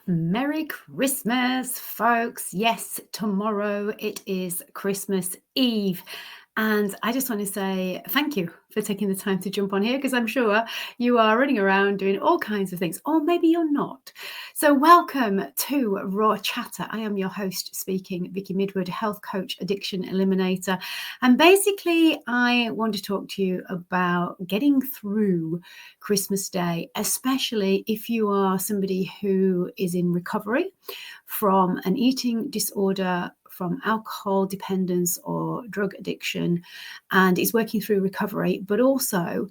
Merry Christmas, folks. Yes, tomorrow it is Christmas Eve. And I just want to say thank you for taking the time to jump on here, because I'm sure you are running around doing all kinds of things, or maybe you're not. So welcome to Raw Chatter. I am your host speaking, Vicky Midwood, health coach, addiction eliminator. And basically, I want to talk to you about getting through Christmas Day, especially if you are somebody who is in recovery from an eating disorder, from alcohol dependence or drug addiction, and is working through recovery. But also,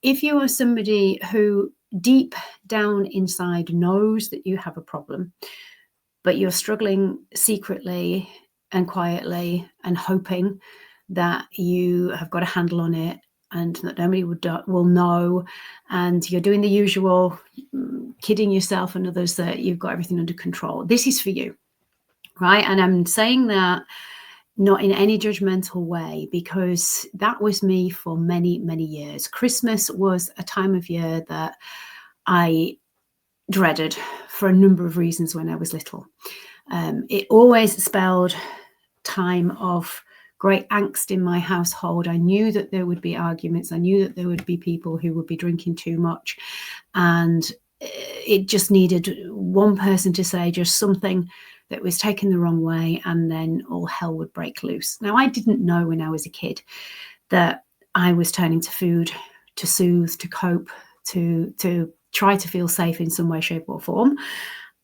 if you are somebody who deep down inside knows that you have a problem, but you're struggling secretly and quietly and hoping that you have got a handle on it and that nobody will know, and you're doing the usual, kidding yourself and others that you've got everything under control, this is for you. Right. And I'm saying that not in any judgmental way, because that was me for many, many years. Christmas was a time of year that I dreaded for a number of reasons when I was little. It always spelled time of great angst in my household. I knew that there would be arguments. I knew that there would be people who would be drinking too much. And it just needed one person to say just something that was taken the wrong way, and then all hell would break loose. Now, I didn't know when I was a kid that I was turning to food to soothe, to cope, to try to feel safe in some way, shape or form.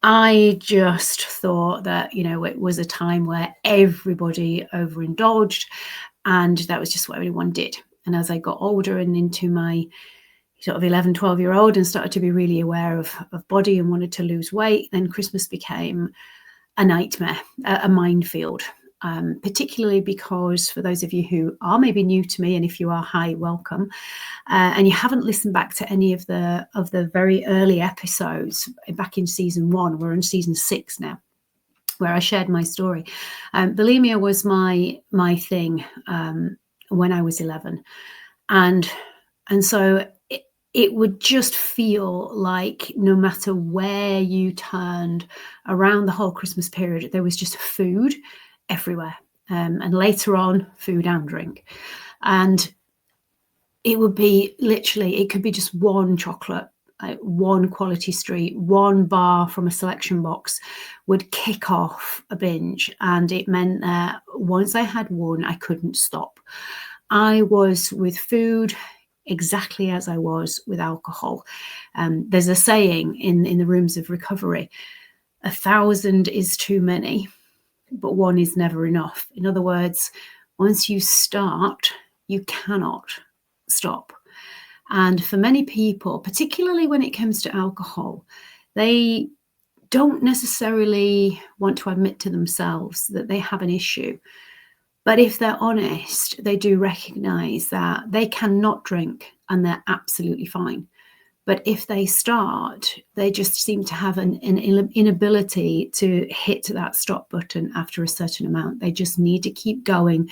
I just thought that, it was a time where everybody overindulged, and that was just what everyone did. And as I got older and into my sort of 11, 12-year-old and started to be really aware of body and wanted to lose weight, then Christmas became a nightmare, a minefield, particularly because for those of you who are maybe new to me, and if you are, hi, welcome, and you haven't listened back to any of the very early episodes back in season 1, we're in season 6 now, where I shared my story. Bulimia was my thing when I was 11, and so it would just feel like no matter where you turned around the whole Christmas period, there was just food everywhere. And later on, food and drink. And it would be literally, it could be just one chocolate, one quality street, one bar from a selection box would kick off a binge. And it meant that once I had one, I couldn't stop. I was with food exactly as I was with alcohol. There's a saying in the rooms of recovery: 1,000 is too many, but one is never enough. In other words, once you start, you cannot stop. And for many people, particularly when it comes to alcohol, they don't necessarily want to admit to themselves that they have an issue. But if they're honest, they do recognize that they cannot drink and they're absolutely fine. But if they start, they just seem to have an inability to hit that stop button after a certain amount. They just need to keep going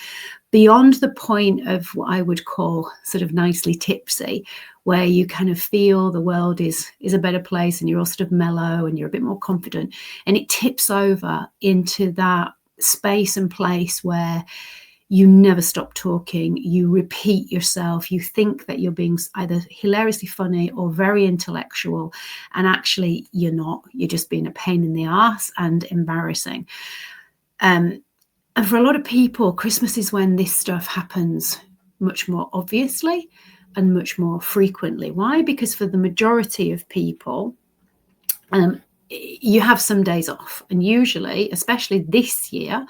beyond the point of what I would call sort of nicely tipsy, where you kind of feel the world is a better place and you're all sort of mellow and you're a bit more confident. And it tips over into that space and place where you never stop talking, you repeat yourself, you think that you're being either hilariously funny or very intellectual, and actually you're not. You're just being a pain in the ass and embarrassing. And for a lot of people, Christmas is when this stuff happens much more obviously and much more frequently. Why? Because for the majority of people, you have some days off, and usually, especially this year,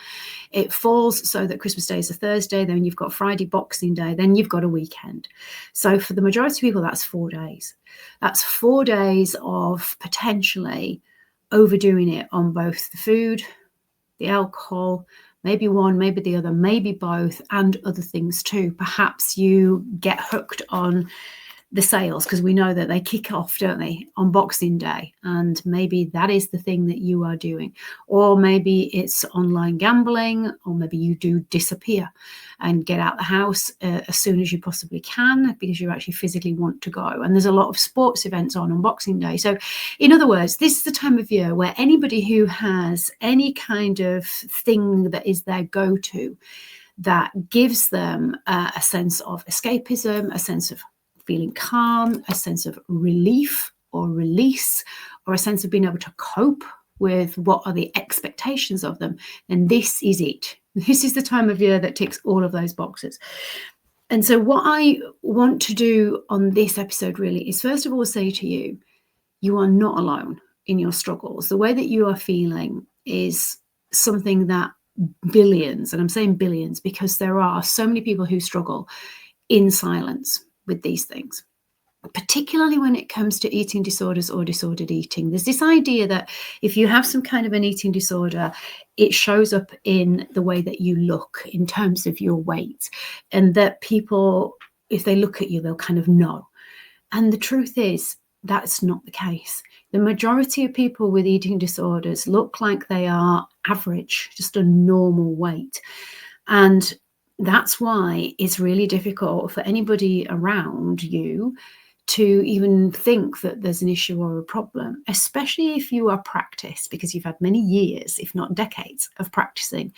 it falls so that Christmas Day is a Thursday, then you've got Friday, Boxing Day, then you've got a weekend. So for the majority of people, that's 4 days. That's 4 days of potentially overdoing it on both the food, the alcohol, maybe one, maybe the other, maybe both, and other things too. Perhaps you get hooked on the sales, because we know that they kick off, don't they, on Boxing Day, and maybe that is the thing that you are doing. Or maybe it's online gambling, or maybe you do disappear and get out the house as soon as you possibly can because you actually physically want to go. And there's a lot of sports events on Boxing Day. So in other words, this is the time of year where anybody who has any kind of thing that is their go-to, that gives them a sense of escapism, a sense of feeling calm, a sense of relief or release, or a sense of being able to cope with what are the expectations of them, then this is it. This is the time of year that ticks all of those boxes. And so what I want to do on this episode really is, first of all, say to you, you are not alone in your struggles. The way that you are feeling is something that billions, and I'm saying billions because there are so many people who struggle in silence with these things, particularly when it comes to eating disorders or disordered eating. There's this idea that if you have some kind of an eating disorder, it shows up in the way that you look in terms of your weight, and that people, if they look at you, they'll kind of know. And the truth is, that's not the case. The majority of people with eating disorders look like they are average, just a normal weight. And that's why it's really difficult for anybody around you to even think that there's an issue or a problem, especially if you are practiced, because you've had many years, if not decades, of practicing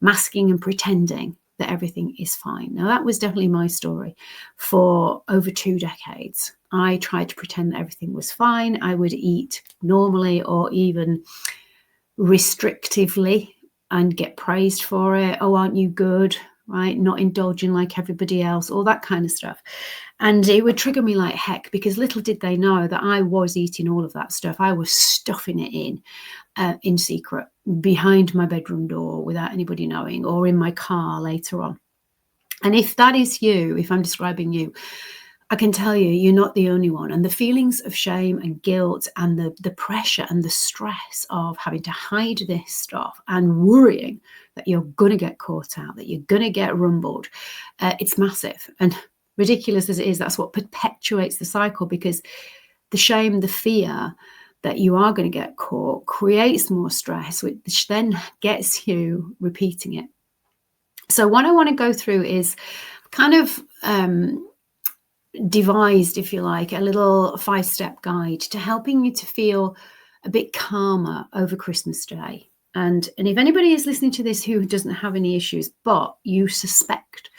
masking and pretending that everything is fine. Now, that was definitely my story for over 2 decades. I tried to pretend that everything was fine. I would eat normally or even restrictively and get praised for it. Oh, aren't you good? Right? Not indulging like everybody else, all that kind of stuff. And it would trigger me like heck, because little did they know that I was eating all of that stuff. I was stuffing it in secret, behind my bedroom door without anybody knowing, or in my car later on. And if that is you, if I'm describing you, I can tell you, you're not the only one. And the feelings of shame and guilt and the pressure and the stress of having to hide this stuff and worrying that you're going to get caught out, that you're going to get rumbled, it's massive. And ridiculous as it is, that's what perpetuates the cycle, because the shame, the fear that you are going to get caught creates more stress, which then gets you repeating it. So what I want to go through is kind of devised, if you like, a little 5-step guide to helping you to feel a bit calmer over Christmas Day. And if anybody is listening to this who doesn't have any issues, but you suspect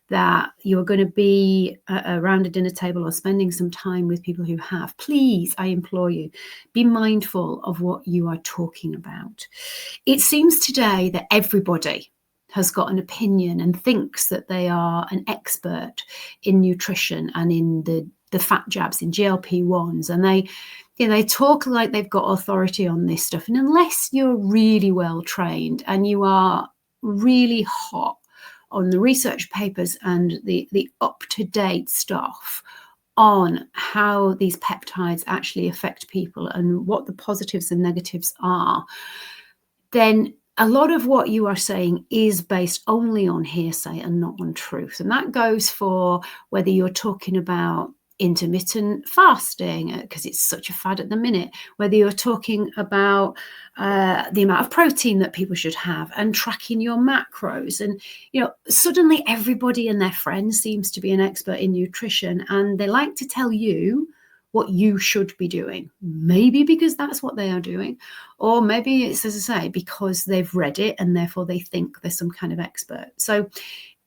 that you're going to be around a dinner table or spending some time with people who have, please, I implore you, be mindful of what you are talking about. It seems today that everybody has got an opinion and thinks that they are an expert in nutrition and in the fat jabs, in GLP-1s, and they talk like they've got authority on this stuff. And unless you're really well trained and you are really hot on the research papers and the up-to-date stuff on how these peptides actually affect people and what the positives and negatives are, then a lot of what you are saying is based only on hearsay and not on truth. And that goes for whether you're talking about intermittent fasting, because it's such a fad at the minute, whether you're talking about the amount of protein that people should have and tracking your macros. And, suddenly everybody and their friends seems to be an expert in nutrition, and they like to tell you what you should be doing, maybe because that's what they are doing, or maybe it's, as I say, because they've read it and therefore they think they're some kind of expert. So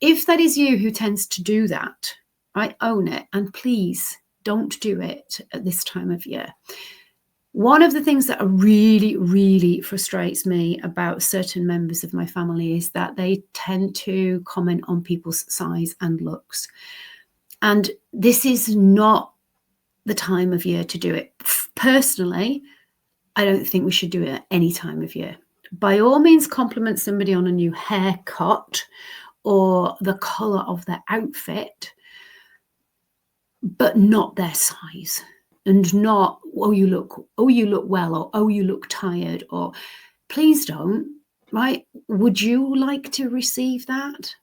if that is you who tends to do that, I own it, and please don't do it at this time of year. One of the things that really, really frustrates me about certain members of my family is that they tend to comment on people's size and looks. And this is not the time of year to do it. Personally, I don't think we should do it at any time of year. By all means, compliment somebody on a new haircut or the colour of their outfit, but not their size, and not, oh, you look well, or oh, you look tired, or please don't, right? Would you like to receive that?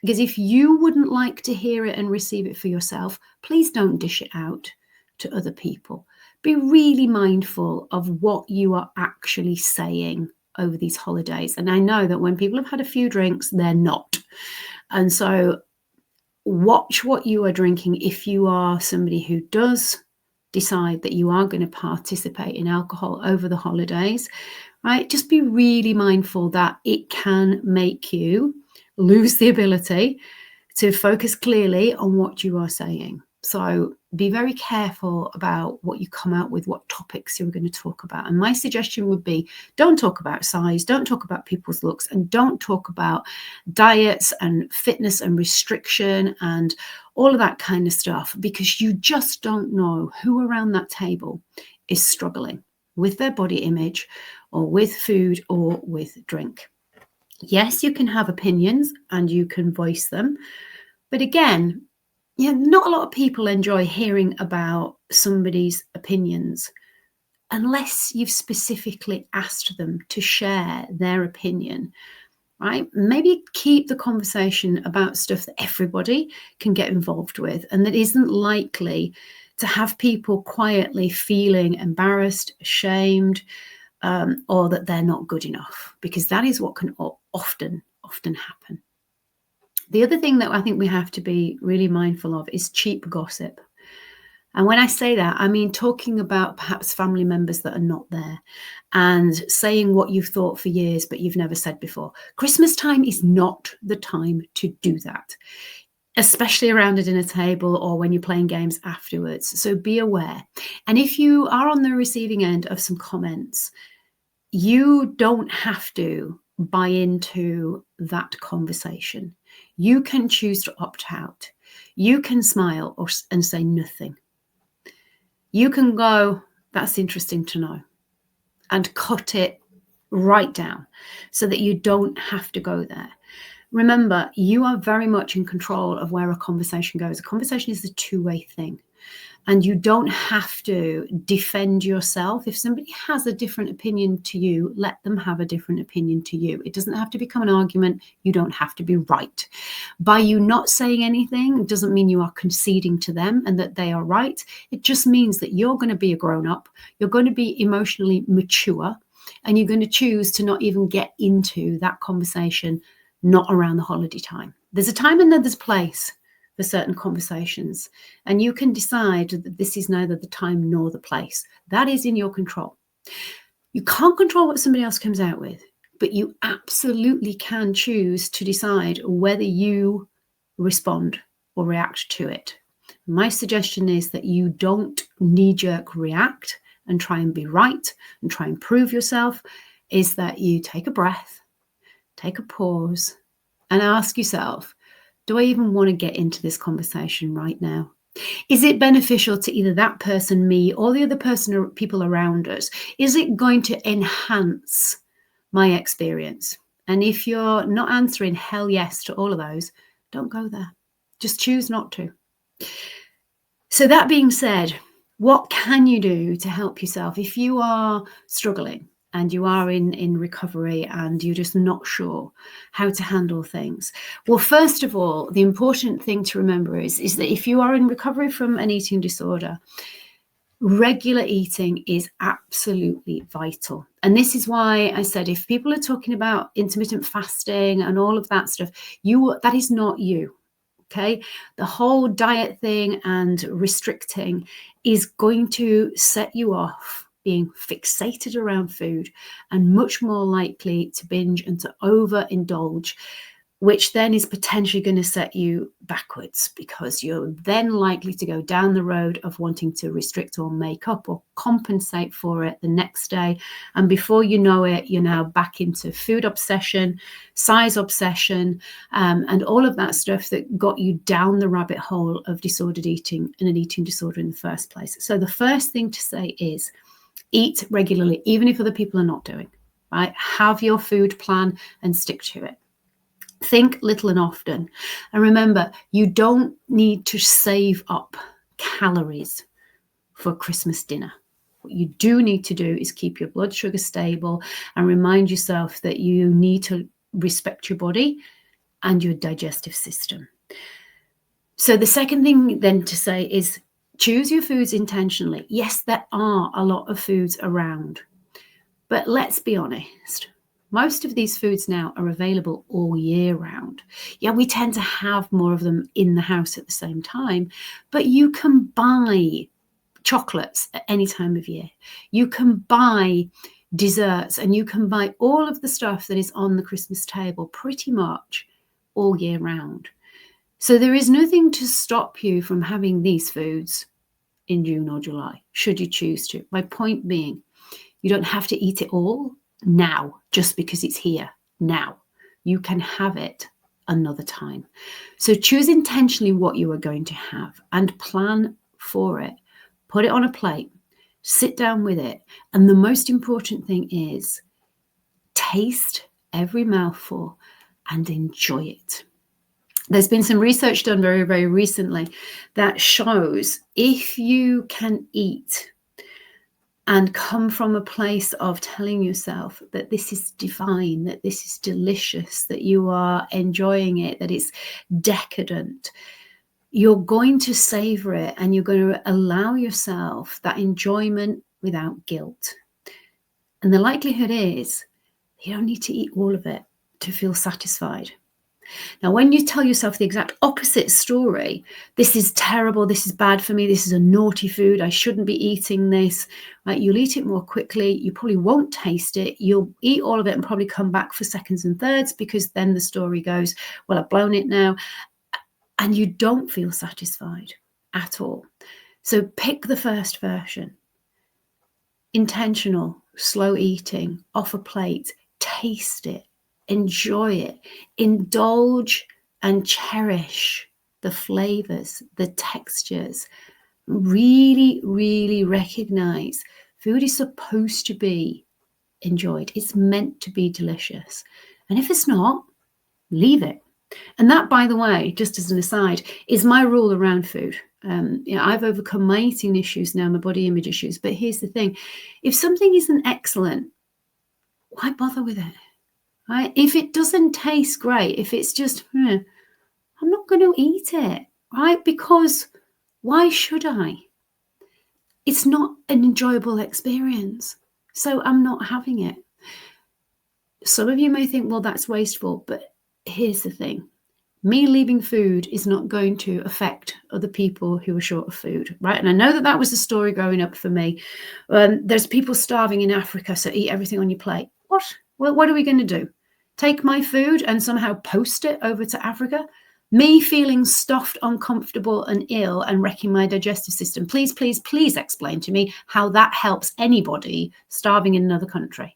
Because if you wouldn't like to hear it and receive it for yourself, please don't dish it out to other people. Be really mindful of what you are actually saying over these holidays. And I know that when people have had a few drinks, they're not. And so watch what you are drinking if you are somebody who does decide that you are going to participate in alcohol over the holidays, right? Just be really mindful that it can make you lose the ability to focus clearly on what you are saying. So be very careful about what you come out with, what topics you're going to talk about. And my suggestion would be, don't talk about size, don't talk about people's looks, and don't talk about diets and fitness and restriction and all of that kind of stuff, because you just don't know who around that table is struggling with their body image or with food or with drink. Yes, you can have opinions and you can voice them. But again, not a lot of people enjoy hearing about somebody's opinions unless you've specifically asked them to share their opinion, right? Maybe keep the conversation about stuff that everybody can get involved with and that isn't likely to have people quietly feeling embarrassed, ashamed, or that they're not good enough, because that is what can often happen. The other thing that I think we have to be really mindful of is cheap gossip. And when I say that, I mean talking about perhaps family members that are not there and saying what you've thought for years but you've never said before. Christmas time is not the time to do that, especially around a dinner table or when you're playing games afterwards. So be aware. And if you are on the receiving end of some comments, you don't have to buy into that conversation. You can choose to opt out. You can smile and say nothing. You can go, that's interesting to know, and cut it right down so that you don't have to go there. Remember, you are very much in control of where a conversation goes. A conversation is a two-way thing. And you don't have to defend yourself. If somebody has a different opinion to you, let them have a different opinion to you. It doesn't have to become an argument. You don't have to be right. By you not saying anything doesn't mean you are conceding to them and that they are right. It just means that you're going to be a grown-up. You're going to be emotionally mature, and you're going to choose to not even get into that conversation, not around the holiday time. There's a time and then there's a place for certain conversations, and you can decide that this is neither the time nor the place. That is in your control. You can't control what somebody else comes out with, but you absolutely can choose to decide whether you respond or react to it. My suggestion is that you don't knee-jerk react and try and be right and try and prove yourself, is that you take a breath, take a pause, and ask yourself, do I even want to get into this conversation right now? Is it beneficial to either that person, me, or the other person or people around us? Is it going to enhance my experience? And if you're not answering hell yes to all of those, don't go there. Just choose not to. So that being said, what can you do to help yourself if you are struggling and you are in recovery and you're just not sure how to handle things? Well, first of all, the important thing to remember is that if you are in recovery from an eating disorder, regular eating is absolutely vital. And this is why I said, if people are talking about intermittent fasting and all of that stuff, that is not you. Okay, the whole diet thing and restricting is going to set you off being fixated around food and much more likely to binge and to overindulge, which then is potentially going to set you backwards, because you're then likely to go down the road of wanting to restrict or make up or compensate for it the next day. And before you know it, you're now back into food obsession, size obsession, and all of that stuff that got you down the rabbit hole of disordered eating and an eating disorder in the first place. So the first thing to say is eat regularly, even if other people are not doing, right? Have your food plan and stick to it. Think little and often. And remember, you don't need to save up calories for Christmas dinner. What you do need to do is keep your blood sugar stable and remind yourself that you need to respect your body and your digestive system. So the second thing then to say is choose your foods intentionally. Yes, there are a lot of foods around, but let's be honest. Most of these foods now are available all year round. Yeah, we tend to have more of them in the house at the same time, but you can buy chocolates at any time of year. You can buy desserts and you can buy all of the stuff that is on the Christmas table pretty much all year round. So there is nothing to stop you from having these foods in June or July, should you choose to. My point being, you don't have to eat it all now, just because it's here now. You can have it another time. So choose intentionally what you are going to have and plan for it. Put it on a plate, sit down with it. And the most important thing is taste every mouthful and enjoy it. There's been some research done very, very recently that shows if you can eat and come from a place of telling yourself that this is divine, that this is delicious, that you are enjoying it, that it's decadent, you're going to savor it and you're going to allow yourself that enjoyment without guilt. And the likelihood is you don't need to eat all of it to feel satisfied. Now, when you tell yourself the exact opposite story, this is terrible, this is bad for me, this is a naughty food, I shouldn't be eating this, right? You'll eat it more quickly, you probably won't taste it, you'll eat all of it and probably come back for seconds and thirds, because then the story goes, well, I've blown it now, and you don't feel satisfied at all. So pick the first version. Intentional, slow eating, off a plate, taste it. Enjoy it, indulge and cherish the flavors, the textures. Really, really recognize food is supposed to be enjoyed. It's meant to be delicious. And if it's not, leave it. And that, by the way, just as an aside, is my rule around food. I've overcome my eating issues now, my body image issues. But here's the thing. If something isn't excellent, why bother with it? Right? If it doesn't taste great, if it's just, I'm not going to eat it, right? Because why should I? It's not an enjoyable experience. So I'm not having it. Some of you may think, well, that's wasteful. But here's the thing. Me leaving food is not going to affect other people who are short of food, right? And I know that that was the story growing up for me. There's people starving in Africa, so eat everything on your plate. What? Well, what are we going to do? Take my food and somehow post it over to Africa? Me feeling stuffed, uncomfortable and ill and wrecking my digestive system. Please, please, please explain to me how that helps anybody starving in another country.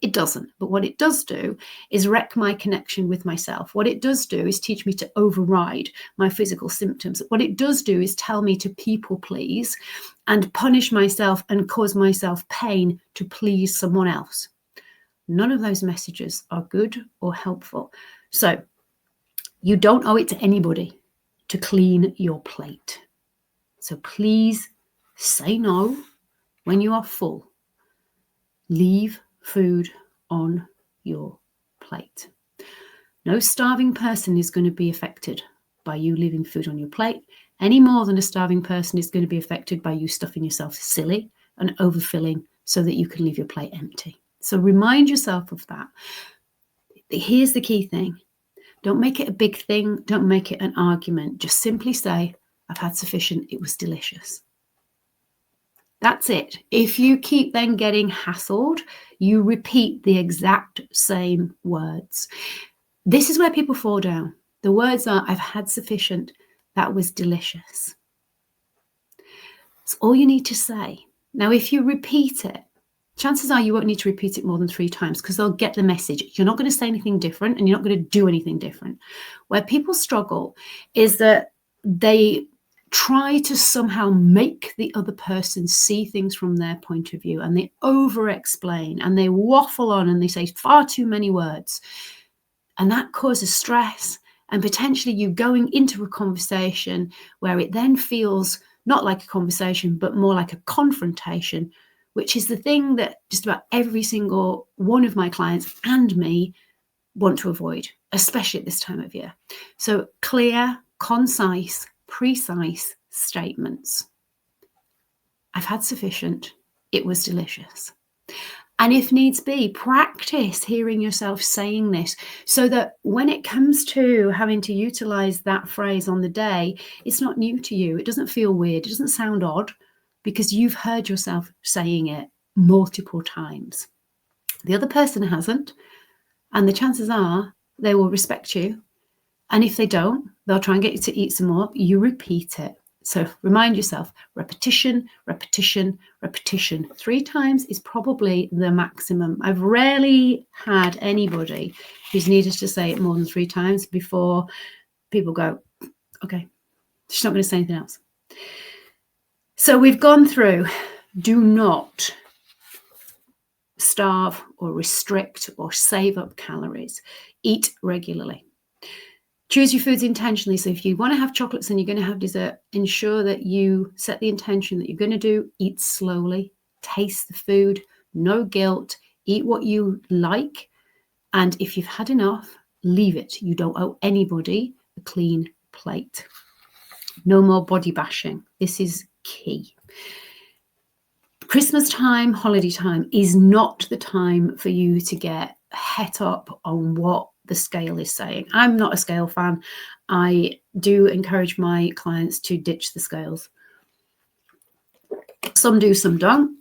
It doesn't. But what it does do is wreck my connection with myself. What it does do is teach me to override my physical symptoms. What it does do is tell me to people please and punish myself and cause myself pain to please someone else. None of those messages are good or helpful. So you don't owe it to anybody to clean your plate. So please say no when you are full. Leave food on your plate. No starving person is going to be affected by you leaving food on your plate any more than a starving person is going to be affected by you stuffing yourself silly and overfilling so that you can leave your plate empty. So remind yourself of that. Here's the key thing. Don't make it a big thing. Don't make it an argument. Just simply say, I've had sufficient. It was delicious. That's it. If you keep then getting hassled, you repeat the exact same words. This is where people fall down. The words are, I've had sufficient. That was delicious. That's all you need to say. Now, if you repeat it, chances are you won't need to repeat it more than 3 times because they'll get the message. You're not going to say anything different and you're not going to do anything different. Where people struggle is that they try to somehow make the other person see things from their point of view, and they over-explain and they waffle on and they say far too many words. And that causes stress and potentially you going into a conversation where it then feels not like a conversation, but more like a confrontation, which is the thing that just about every single one of my clients and me want to avoid, especially at this time of year. So clear, concise, precise statements. I've had sufficient. It was delicious. And if needs be, practice hearing yourself saying this so that when it comes to having to utilize that phrase on the day, it's not new to you. It doesn't feel weird. It doesn't sound odd because you've heard yourself saying it multiple times. The other person hasn't, and the chances are they will respect you. And if they don't, they'll try and get you to eat some more. You repeat it. So remind yourself, repetition, repetition, repetition. 3 times is probably the maximum. I've rarely had anybody who's needed to say it more than 3 times before people go, okay, she's not going to say anything else. So we've gone through, do not starve or restrict or save up calories. Eat regularly. Choose your foods intentionally. So if you want to have chocolates and you're going to have dessert, ensure that you set the intention that you're going to do. Eat slowly. Taste the food. No guilt. Eat what you like. And if you've had enough, leave it. You don't owe anybody a clean plate. No more body bashing. This is key. Christmas time, holiday time is not the time for you to get het up on what the scale is saying. I'm not a scale fan. I do encourage my clients to ditch the scales. Some do, some don't.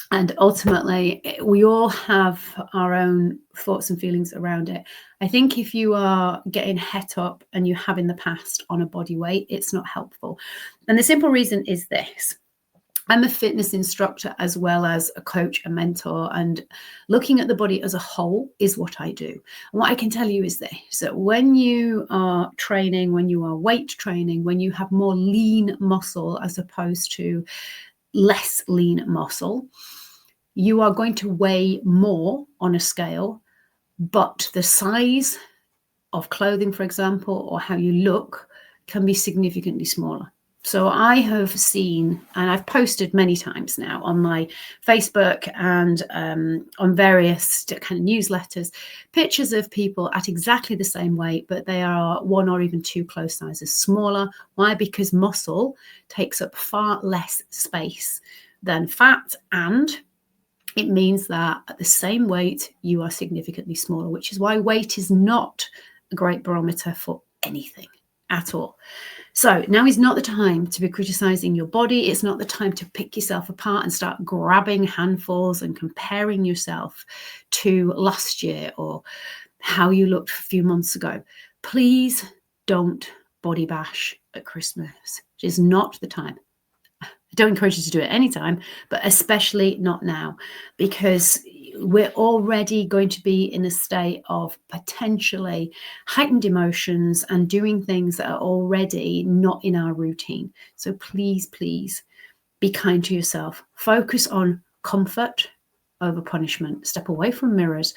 And ultimately, we all have our own thoughts and feelings around it. I think if you are getting het up and you have in the past on a body weight, it's not helpful. And the simple reason is this. I'm a fitness instructor as well as a coach, a mentor, and looking at the body as a whole is what I do. And what I can tell you is this, that when you are training, when you are weight training, when you have more lean muscle as opposed to less lean muscle, you are going to weigh more on a scale, but the size of clothing, for example, or how you look can be significantly smaller. So I have seen, and I've posted many times now on my Facebook and on various kind of newsletters, pictures of people at exactly the same weight, but they are 1 or even 2 clothes sizes smaller. Why? Because muscle takes up far less space than fat, and it means that at the same weight, you are significantly smaller, which is why weight is not a great barometer for anything at all. So now is not the time to be criticizing your body. It's not the time to pick yourself apart and start grabbing handfuls and comparing yourself to last year or how you looked a few months ago. Please don't body bash at Christmas. It is not the time. I don't encourage you to do it anytime, but especially not now, because we're already going to be in a state of potentially heightened emotions and doing things that are already not in our routine. So please, please be kind to yourself. Focus on comfort over punishment. Step away from mirrors.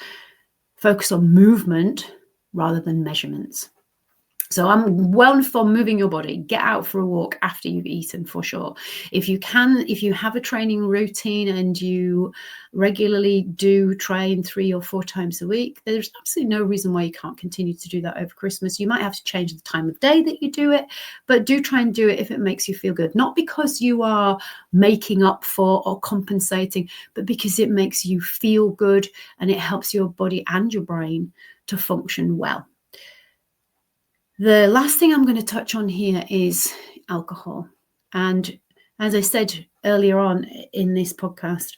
Focus on movement rather than measurements. So I'm well for moving your body. Get out for a walk after you've eaten, for sure. If you can, if you have a training routine and you regularly do train 3 or 4 times a week, there's absolutely no reason why you can't continue to do that over Christmas. You might have to change the time of day that you do it, but do try and do it if it makes you feel good. Not because you are making up for or compensating, but because it makes you feel good and it helps your body and your brain to function well. The last thing I'm going to touch on here is alcohol. And as I said earlier on in this podcast,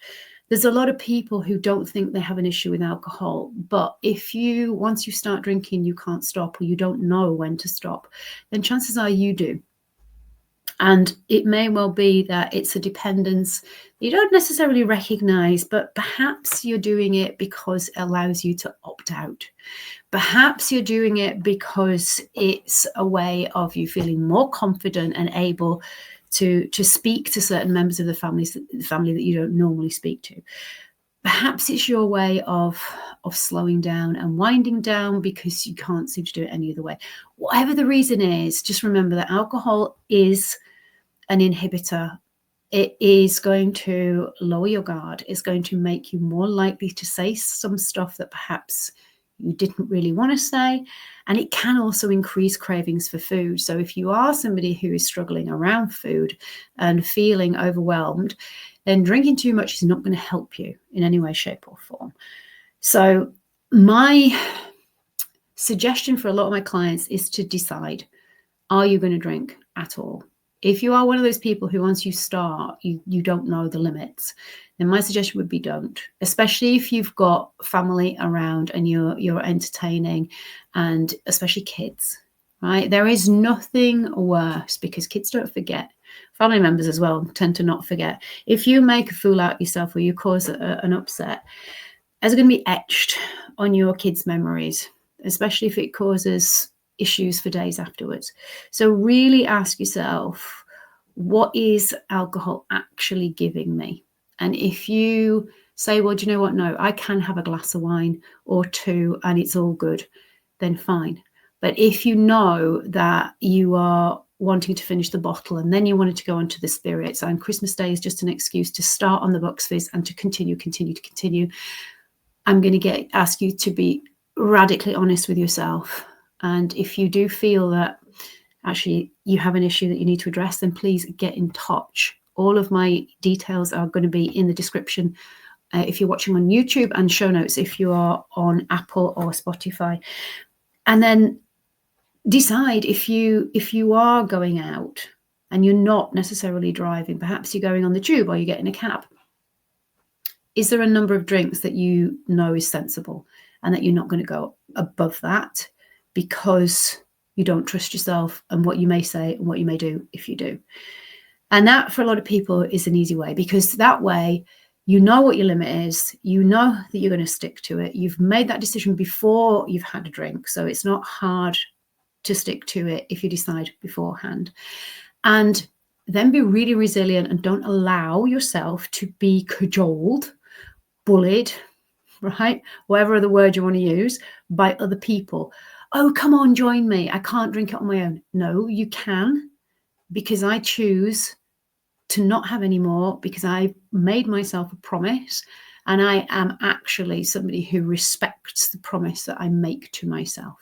there's a lot of people who don't think they have an issue with alcohol. But once you start drinking, you can't stop, or you don't know when to stop, then chances are you do. And it may well be that it's a dependence you don't necessarily recognize, but perhaps you're doing it because it allows you to opt out. Perhaps you're doing it because it's a way of you feeling more confident and able to speak to certain members of the family that you don't normally speak to. Perhaps it's your way of slowing down and winding down because you can't seem to do it any other way. Whatever the reason is, just remember that alcohol is an inhibitor. It is going to lower your guard. It's going to make you more likely to say some stuff that perhaps you didn't really want to say. And it can also increase cravings for food. So if you are somebody who is struggling around food and feeling overwhelmed, then drinking too much is not going to help you in any way, shape, or form. So my suggestion for a lot of my clients is to decide, are you going to drink at all? If you are one of those people who once you start, you don't know the limits, then my suggestion would be don't, especially if you've got family around and you're entertaining, and especially kids, right? There is nothing worse, because kids don't forget. Family members as well tend to not forget. If you make a fool out of yourself or you cause an upset, it's going to be etched on your kids' memories, especially if it causes issues for days afterwards. So really ask yourself, what is alcohol actually giving me? And if you say, well, do you know what? No, I can have a glass of wine or two and it's all good, then fine. But if you know that you are wanting to finish the bottle and then you wanted to go on to the spirits, and Christmas Day is just an excuse to start on the Bucks Fizz and to continue, I'm going to ask you to be radically honest with yourself. And if you do feel that actually you have an issue that you need to address, then please get in touch. All of my details are going to be in the description if you're watching on YouTube, and show notes if you are on Apple or Spotify. And then decide, if you are going out and you're not necessarily driving, perhaps you're going on the tube or you're getting a cab, is there a number of drinks that you know is sensible and that you're not going to go above that because you don't trust yourself and what you may say and what you may do if you do? And that, for a lot of people, is an easy way, because that way you know what your limit is, you know that you're going to stick to it. You've made that decision before you've had a drink, so it's not hard to stick to it if you decide beforehand. And then be really resilient and don't allow yourself to be cajoled, bullied, right? Whatever other word you want to use, by other people. Oh, come on, join me. I can't drink it on my own. No, you can, because I choose to not have any more, because I made myself a promise, and I am actually somebody who respects the promise that I make to myself.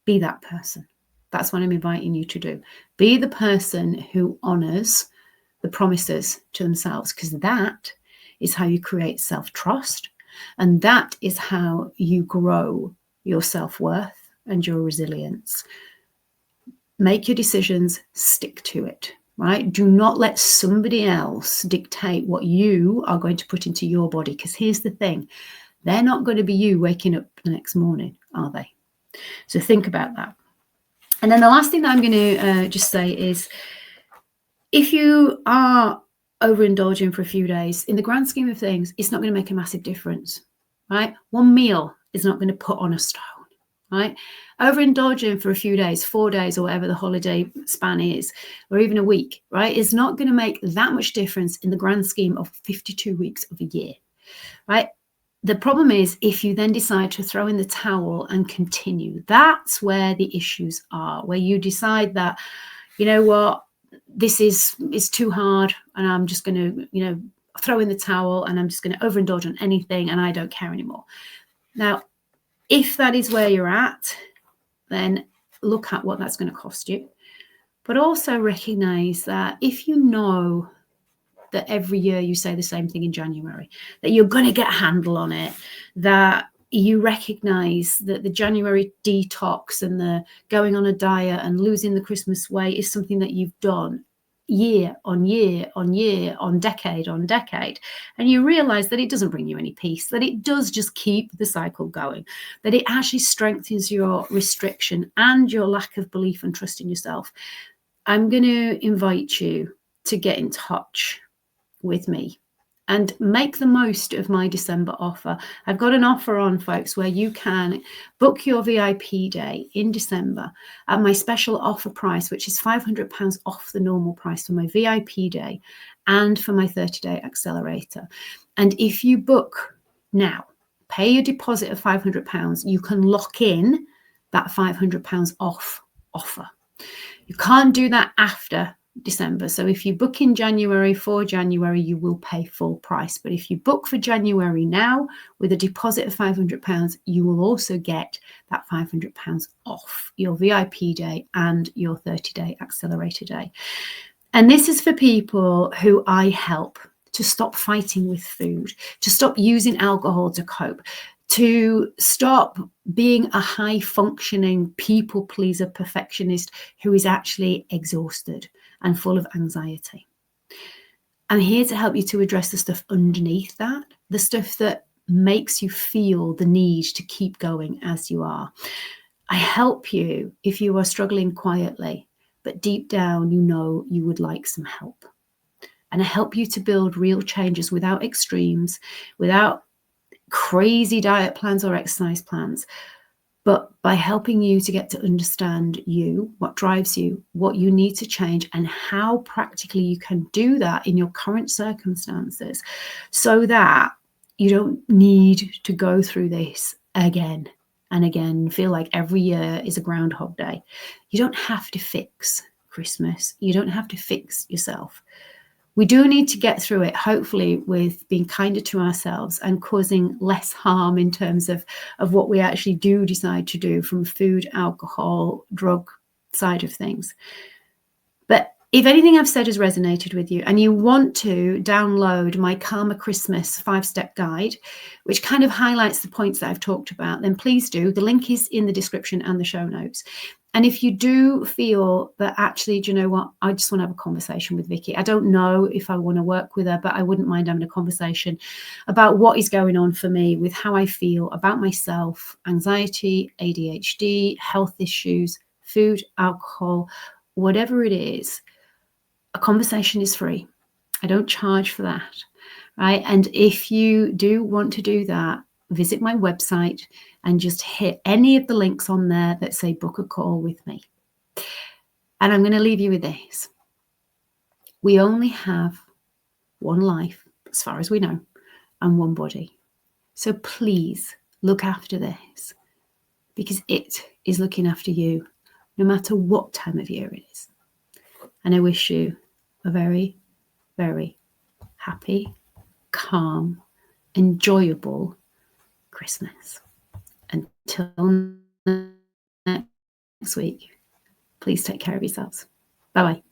Be that person. That's what I'm inviting you to do. Be the person who honors the promises to themselves, because that is how you create self-trust, and that is how you grow your self-worth and your resilience. Make your decisions, stick to it, right? Do not let somebody else dictate what you are going to put into your body, because here's the thing, they're not going to be you waking up the next morning, are they? So think about that. And then the last thing that I'm going to just say is, if you are overindulging for a few days, in the grand scheme of things, it's not going to make a massive difference, right? One meal is not going to put on a stone, right? Overindulging for a few days, 4 days, or whatever the holiday span is, or even a week, right, is not going to make that much difference in the grand scheme of 52 weeks of a year, right? The problem is if you then decide to throw in the towel and continue. That's where the issues are, where you decide that, you know what, this is too hard and I'm just going to, throw in the towel and I'm just going to overindulge on anything and I don't care anymore. Now, if that is where you're at, then look at what that's going to cost you. But also recognize that if you know that every year you say the same thing in January, that you're going to get a handle on it, that you recognize that the January detox and the going on a diet and losing the Christmas weight is something that you've done year on year on year, on decade, and you realize that it doesn't bring you any peace, that it does just keep the cycle going, that it actually strengthens your restriction and your lack of belief and trust in yourself, I'm going to invite you to get in touch with me and make the most of my December offer. I've got an offer on, folks, where you can book your VIP day in December at my special offer price, which is £500 off the normal price for my VIP day and for my 30-day accelerator. And if you book now, pay your deposit of £500, you can lock in that £500 off offer. You can't do that after December. So if you book in January for January, you will pay full price. But if you book for January now with a deposit of £500, you will also get that £500 off your VIP day and your 30-day accelerator day. And this is for people who I help to stop fighting with food, to stop using alcohol to cope, to stop being a high-functioning people pleaser perfectionist who is actually exhausted and full of anxiety. I'm here to help you to address the stuff underneath that, the stuff that makes you feel the need to keep going as you are. I help you if you are struggling quietly, but deep down you know you would like some help. And I help you to build real changes without extremes, without crazy diet plans or exercise plans, but by helping you to get to understand you, what drives you, what you need to change, and how practically you can do that in your current circumstances so that you don't need to go through this again and again, feel like every year is a Groundhog Day. You don't have to fix Christmas. You don't have to fix yourself. We do need to get through it, hopefully, with being kinder to ourselves and causing less harm in terms of what we actually do decide to do from food, alcohol, drug side of things. But if anything I've said has resonated with you and you want to download my Calmer Christmas 5-step guide, which kind of highlights the points that I've talked about, then please do. The link is in the description and the show notes. And if you do feel that actually, do you know what, I just want to have a conversation with Vicky. I don't know if I want to work with her, but I wouldn't mind having a conversation about what is going on for me with how I feel about myself, anxiety, ADHD, health issues, food, alcohol, whatever it is. A conversation is free. I don't charge for that, right? And if you do want to do that, visit my website and just hit any of the links on there that say book a call with me. And I'm going to leave you with this. We only have one life, as far as we know, and one body. So please look after this, because it is looking after you, no matter what time of year it is. And I wish you a very, very happy, calm, enjoyable Christmas. Until next week, please take care of yourselves. Bye-bye.